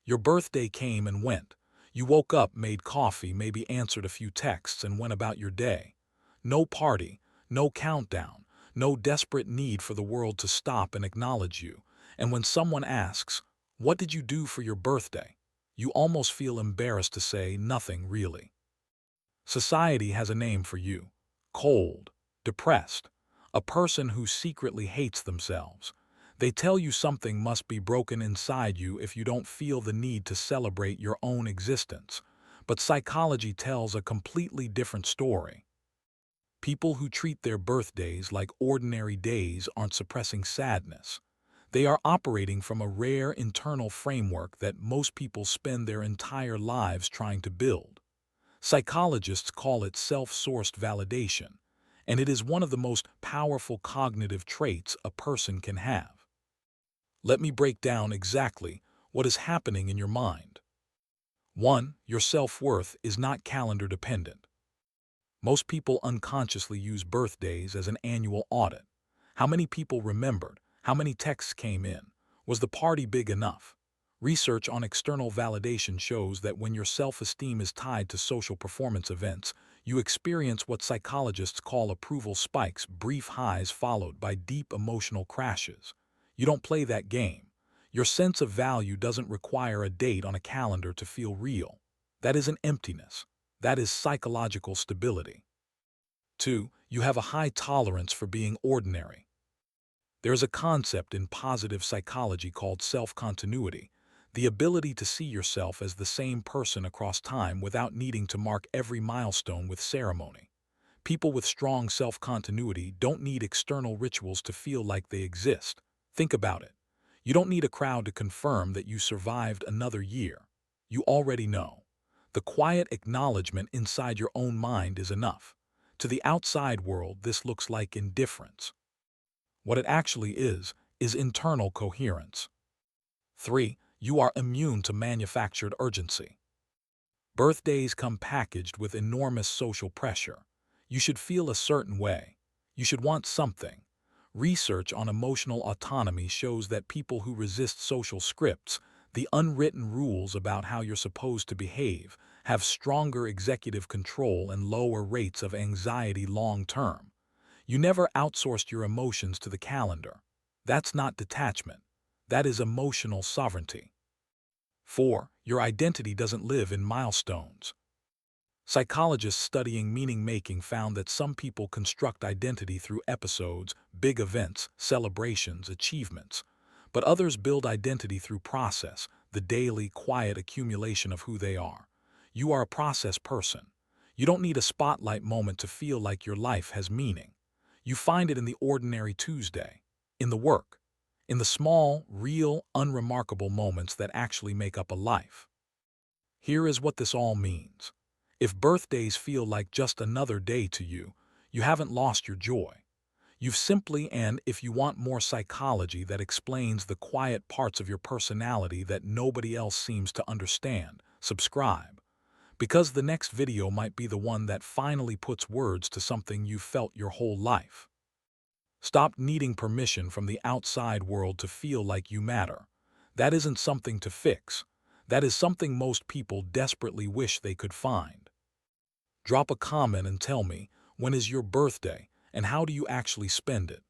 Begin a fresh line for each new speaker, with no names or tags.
Your birthday came and went. You woke up, made coffee, maybe answered a few texts, and went about your day. No party, no countdown, no desperate need for the world to stop and acknowledge you. And when someone asks, "What did you do for your birthday?" you almost feel embarrassed to say nothing really. Society has a name for you: cold, depressed, a person who secretly hates themselves. They tell you something must be broken inside you if you don't feel the need to celebrate your own existence. But psychology tells a completely different story. People who treat their birthdays like ordinary days aren't suppressing sadness. They are operating from a rare internal framework that most people spend their entire lives trying to build. Psychologists call it self-sourced validation, and it is one of the most powerful cognitive traits a person can have. Let me break down exactly what is happening in your mind. 1. Your self-worth is not calendar dependent. Most people unconsciously use birthdays as an annual audit. How many people remembered? How many texts came in? Was the party big enough? Research on external validation shows that when your self-esteem is tied to social performance events, you experience what psychologists call approval spikes, brief highs followed by deep emotional crashes. You don't play that game. Your sense of value doesn't require a date on a calendar to feel real. That isn't emptiness. That is psychological stability. 2. You have a high tolerance for being ordinary. There is a concept in positive psychology called self-continuity, the ability to see yourself as the same person across time without needing to mark every milestone with ceremony. People with strong self-continuity don't need external rituals to feel like they exist. Think about it. You don't need a crowd to confirm that you survived another year. You already know. The quiet acknowledgement inside your own mind is enough. To the outside world, this looks like indifference. What it actually is internal coherence. 3. You are immune to manufactured urgency. Birthdays come packaged with enormous social pressure. You should feel a certain way. You should want something. Research on emotional autonomy shows that people who resist social scripts, the unwritten rules about how you're supposed to behave, have stronger executive control and lower rates of anxiety long term. You never outsourced your emotions to the calendar. That's not detachment. That is emotional sovereignty. 4. Your identity doesn't live in milestones. Psychologists studying meaning-making found that some people construct identity through episodes, big events, celebrations, achievements. But others build identity through process, the daily, quiet accumulation of who they are. You are a process person. You don't need a spotlight moment to feel like your life has meaning. You find it in the ordinary Tuesday, in the work, in the small, real, unremarkable moments that actually make up a life. Here is what this all means. If birthdays feel like just another day to you, you haven't lost your joy. You've simply, and if you want more psychology that explains the quiet parts of your personality that nobody else seems to understand, subscribe. Because the next video might be the one that finally puts words to something you've felt your whole life. Stop needing permission from the outside world to feel like you matter. That isn't something to fix. That is something most people desperately wish they could find. Drop a comment and tell me, when is your birthday and how do you actually spend it?